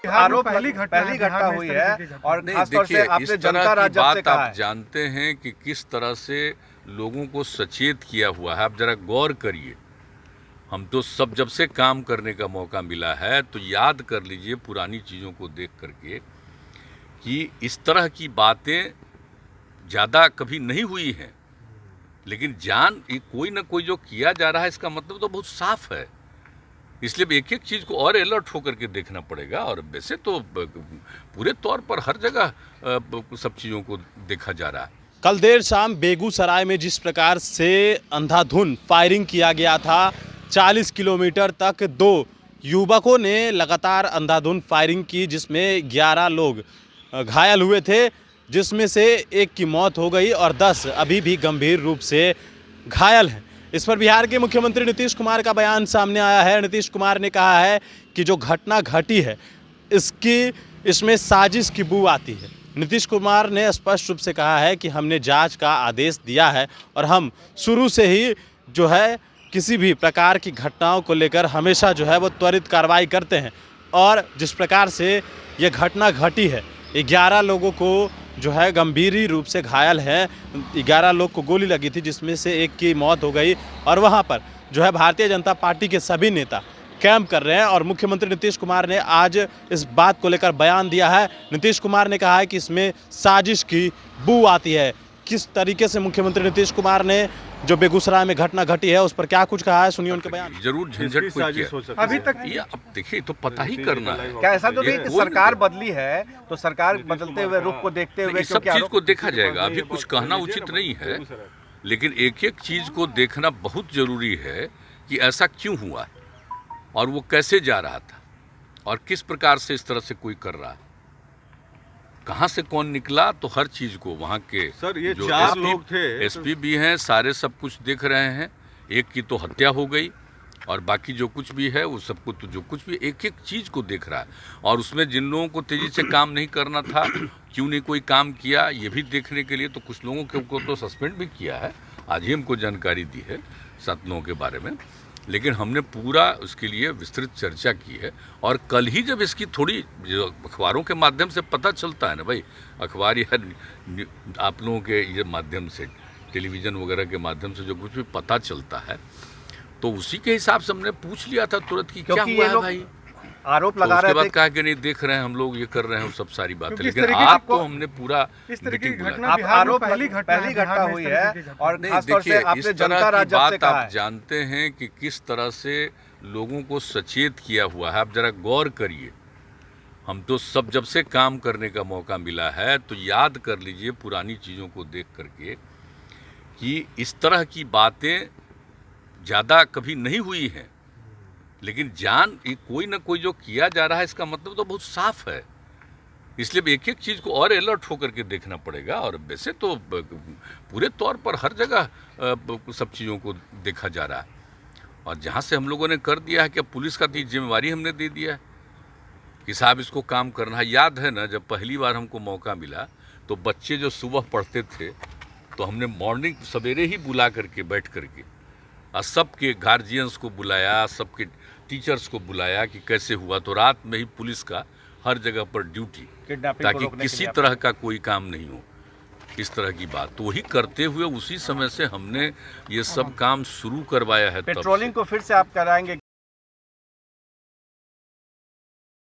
आरोप पहली घटना हुई है और खासतौर से आपने जनता राज्य से कहा है। आप जानते हैं कि किस तरह से लोगों को सचेत किया हुआ है। आप जरा गौर करिए, हम तो सब जब से काम करने का मौका मिला है तो याद कर लीजिए पुरानी चीज़ों को देख करके कि इस तरह की बातें ज़्यादा कभी नहीं हुई हैं। लेकिन कोई ना कोई जो किया जा रहा है इसका मतलब तो बहुत साफ है। इसलिए एक एक चीज़ को और अलर्ट होकर के देखना पड़ेगा। और वैसे तो पूरे तौर पर हर जगह सब चीज़ों को देखा जा रहा है। कल देर शाम बेगूसराय में जिस प्रकार से अंधाधुंध फायरिंग किया गया था, 40 किलोमीटर तक दो युवकों ने लगातार अंधाधुंध फायरिंग की, जिसमें 11 लोग घायल हुए थे, जिसमें से एक की मौत हो गई और 10 अभी भी गंभीर रूप से घायल हैं। इस पर बिहार के मुख्यमंत्री नीतीश कुमार का बयान सामने आया है। नीतीश कुमार ने कहा है कि जो घटना घटी है इसमें साजिश की बू आती है। नीतीश कुमार ने स्पष्ट रूप से कहा है कि हमने जांच का आदेश दिया है और हम शुरू से ही जो है किसी भी प्रकार की घटनाओं को लेकर हमेशा जो है वो त्वरित कार्रवाई करते हैं। और जिस प्रकार से ये घटना घटी है, 11 लोगों को जो है गंभीर रूप से घायल हैं। 11 लोग को गोली लगी थी, जिसमें से एक की मौत हो गई। और वहाँ पर जो है भारतीय जनता पार्टी के सभी नेता कैंप कर रहे हैं और मुख्यमंत्री नीतीश कुमार ने आज इस बात को लेकर बयान दिया है। नीतीश कुमार ने कहा है कि इसमें साजिश की बू आती है। किस तरीके से मुख्यमंत्री नीतीश कुमार ने जो बेगूसराय में घटना घटी है उस पर क्या कुछ कहा है, सुनिए उनके बयान। जरूर झंझट किया अभी तक अब देखिए तो पता ही करना है। क्या ऐसा तो नहीं कि सरकार बदली है तो सरकार बदलते हुए रुख को देखते हुए सब चीज को देखा जाएगा। अभी कुछ कहना उचित नहीं है, लेकिन एक एक चीज को देखना बहुत जरूरी है कि ऐसा क्यों हुआ और वो कैसे जा रहा था और किस प्रकार से इस तरह से कोई कर रहा है, कहाँ से कौन निकला। तो हर चीज को वहाँ के सर ये जो 4 लोग थे, एसपी भी हैं, सारे सब कुछ देख रहे हैं। एक की तो हत्या हो गई और बाकी जो कुछ भी है वो सबको तो जो कुछ भी एक एक चीज को देख रहा है। और उसमें जिन लोगों को तेजी से काम नहीं करना था, क्यों नहीं कोई काम किया, ये भी देखने के लिए तो कुछ लोगों को तो सस्पेंड भी किया है। आज ही हमको जानकारी दी है 7 लोगों के बारे में। लेकिन हमने पूरा उसके लिए विस्तृत चर्चा की है। और कल ही जब इसकी थोड़ी जो अखबारों के माध्यम से पता चलता है ना भाई, अखबार या आप लोगों के ये माध्यम से, टेलीविज़न वगैरह के माध्यम से जो कुछ भी पता चलता है, तो उसी के हिसाब से हमने पूछ लिया था तुरंत कि क्या हुआ है भाई। आरोप लगा रहे थे, उसके बाद कहा कि नहीं देख रहे हैं हम लोग, ये कर रहे हैं, सब सारी बातें। लेकिन आप तो हमने पूरा मीटिंग बुलाया। आरोप पहली घटना हुई है और खासतौर से आपने जनता राज्य से कहा है। आप जानते हैं कि किस तरह से लोगों को सचेत किया हुआ है। आप जरा गौर करिए, हम तो सब जब से काम करने का मौका मिला है तो याद कर लीजिए पुरानी चीज़ों को देख करके कि इस तरह की बातें ज़्यादा कभी नहीं हुई हैं। लेकिन कोई ना कोई जो किया जा रहा है इसका मतलब तो बहुत साफ है। इसलिए एक एक चीज़ को और अलर्ट होकर के देखना पड़ेगा। और वैसे तो पूरे तौर पर हर जगह सब चीज़ों को देखा जा रहा है। और जहाँ से हम लोगों ने कर दिया है कि अब पुलिस का जिम्मेवारी हमने दे दिया है कि साहब इसको काम करना है। याद है ना, जब पहली बार हमको मौका मिला तो बच्चे जो सुबह पढ़ते थे तो हमने मॉर्निंग सवेरे ही बुला करके बैठ करके और सबके गार्जियंस को बुलाया, सबके टीचर्स को बुलाया कि कैसे हुआ। तो रात में ही पुलिस का हर जगह पर ड्यूटी, ताकि किसी तरह का कोई काम नहीं हो, इस तरह की बात। तो वही करते हुए उसी समय से हमने ये सब काम शुरू करवाया है। पेट्रोलिंग को फिर से आप कराएंगे?